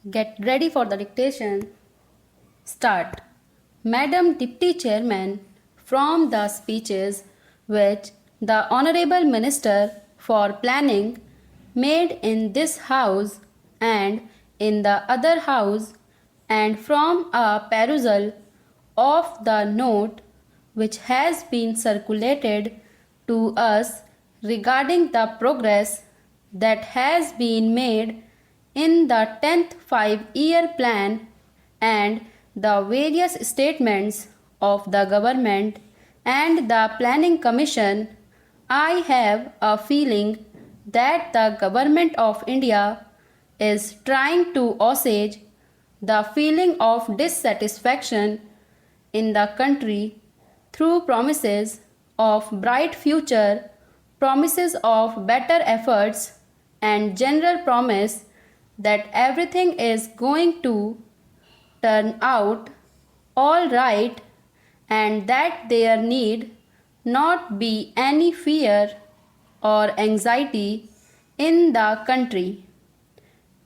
Get ready for the dictation. Start. Madam Deputy Chairman, from the speeches which the Honorable Minister for Planning made in this House and in the other House, and from a perusal of the note which has been circulated to us regarding the progress that has been made in the 10th five-year plan and the various statements of the government and the planning commission, I have a feeling that the government of India is trying to assuage the feeling of dissatisfaction in the country through promises of bright future, promises of better efforts, and general promise that everything is going to turn out all right and that there need not be any fear or anxiety in the country.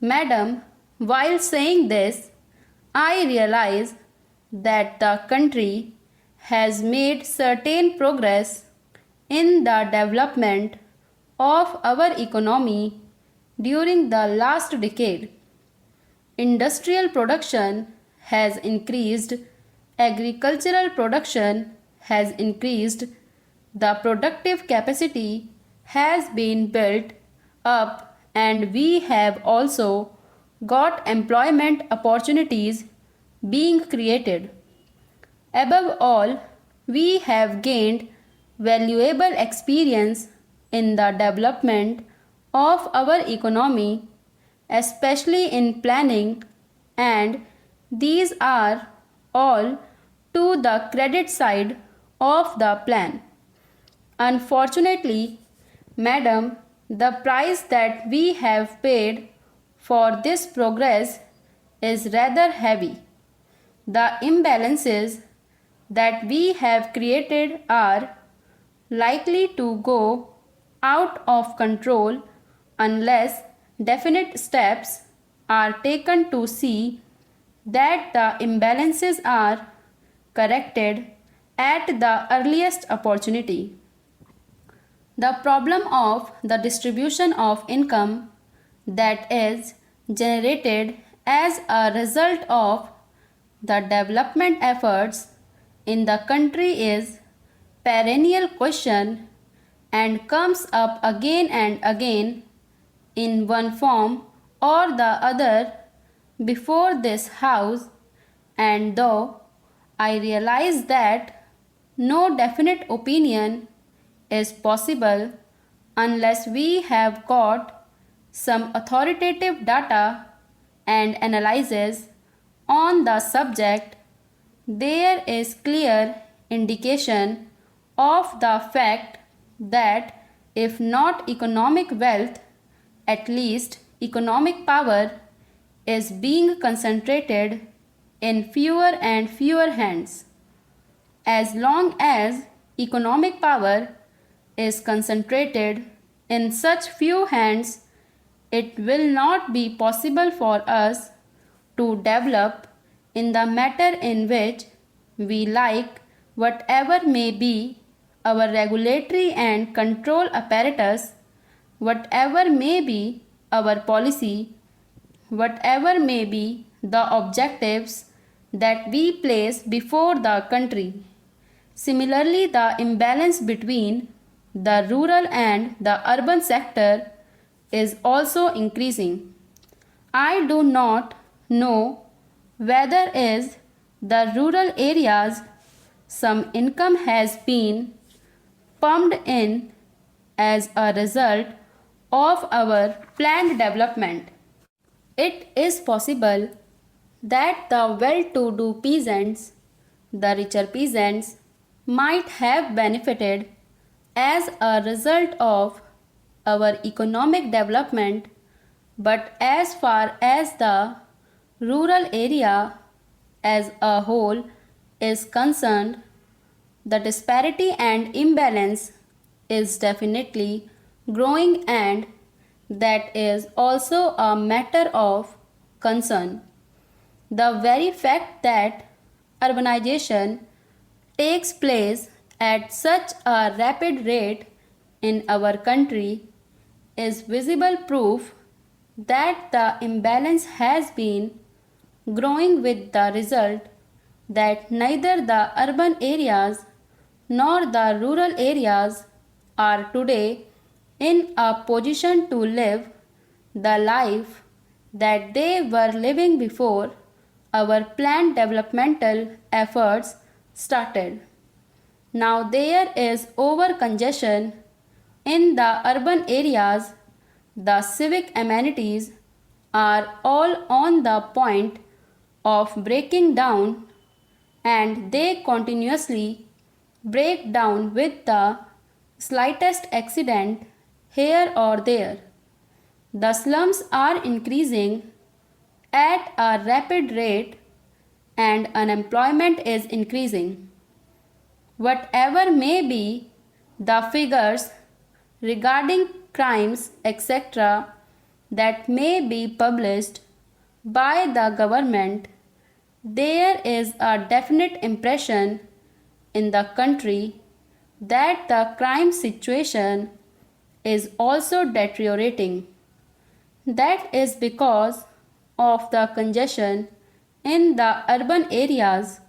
Madam, while saying this, I realize that the country has made certain progress in the development of our economy during the last decade. Industrial production has increased, agricultural production has increased, the productive capacity has been built up, and we have also got employment opportunities being created. Above all, we have gained valuable experience in the development of our economy, especially in planning, and these are all to the credit side of the plan. Unfortunately, Madam, the price that we have paid for this progress is rather heavy. The imbalances that we have created are likely to go out of control unless definite steps are taken to see that the imbalances are corrected at the earliest opportunity. The problem of the distribution of income that is generated as a result of the development efforts in the country is perennial question and comes up again and again in one form or the other before this house, and though I realize that no definite opinion is possible unless we have got some authoritative data and analysis on the subject, there is clear indication of the fact that if not economic wealth, at least economic power is being concentrated in fewer and fewer hands. As long as economic power is concentrated in such few hands, it will not be possible for us to develop in the matter in which we like, whatever may be our regulatory and control apparatus, whatever may be our policy, whatever may be the objectives that we place before the country. Similarly, the imbalance between the rural and the urban sector is also increasing. I do not know whether is the rural areas some income has been pumped in as a result of our planned development. It is possible that the well-to-do peasants, the richer peasants, might have benefited as a result of our economic development, but as far as the rural area as a whole is concerned, the disparity and imbalance is definitely growing, and that is also a matter of concern. The very fact that urbanization takes place at such a rapid rate in our country is visible proof that the imbalance has been growing, with the result that neither the urban areas nor the rural areas are today in a position to live the life that they were living before our planned developmental efforts started. Now there is over congestion in the urban areas. The civic amenities are all on the point of breaking down, and they continuously break down with the slightest accident here or there. The slums are increasing at a rapid rate and unemployment is increasing. Whatever may be the figures regarding crimes, etc., that may be published by the government, there is a definite impression in the country that the crime situation is also deteriorating. That is because of the congestion in the urban areas,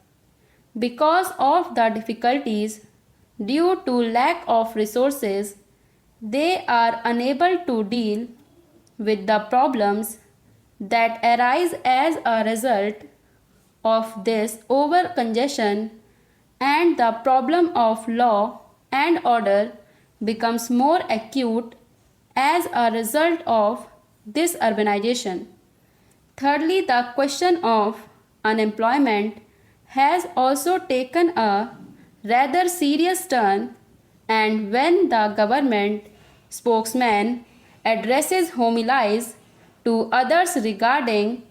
because of the difficulties due to lack of resources. They are unable to deal with the problems that arise as a result of this over congestion, and the problem of law and order becomes more acute as a result of this urbanization. Thirdly, the question of unemployment has also taken a rather serious turn, and when the government spokesman addresses homilies to others regarding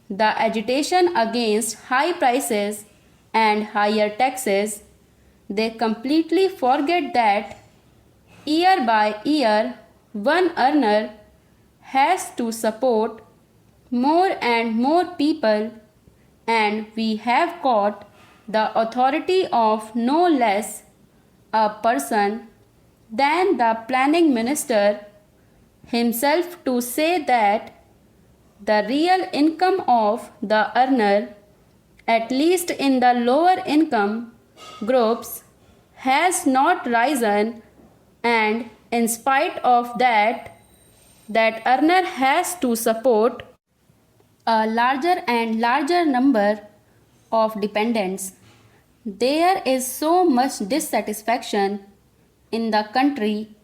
the agitation against high prices and higher taxes, they completely forget that year by year one earner has to support more and more people, and we have got the authority of no less a person than the planning minister himself to say that the real income of the earner, at least in the lower income groups, has not risen, and in spite of that, that earner has to support a larger and larger number of dependents. There is so much dissatisfaction in the country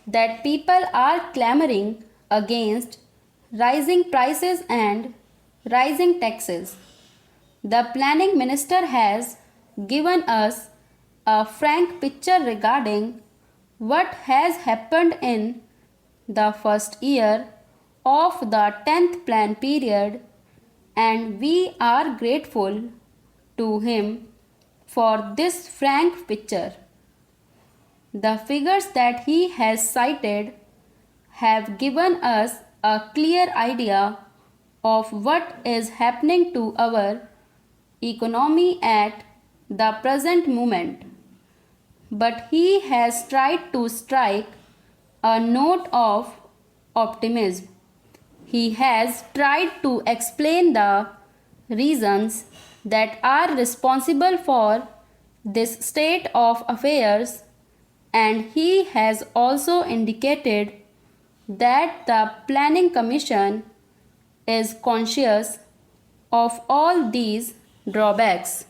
that people are clamoring against rising prices and rising taxes. The planning minister has given us a frank picture regarding what has happened in the first year of the 10th plan period, and we are grateful to him for this frank picture. The figures that he has cited have given us a clear idea of what is happening to our economy at the present moment. But he has tried to strike a note of optimism. He has tried to explain the reasons that are responsible for this state of affairs, and he has also indicated that the Planning Commission is conscious of all these drawbacks.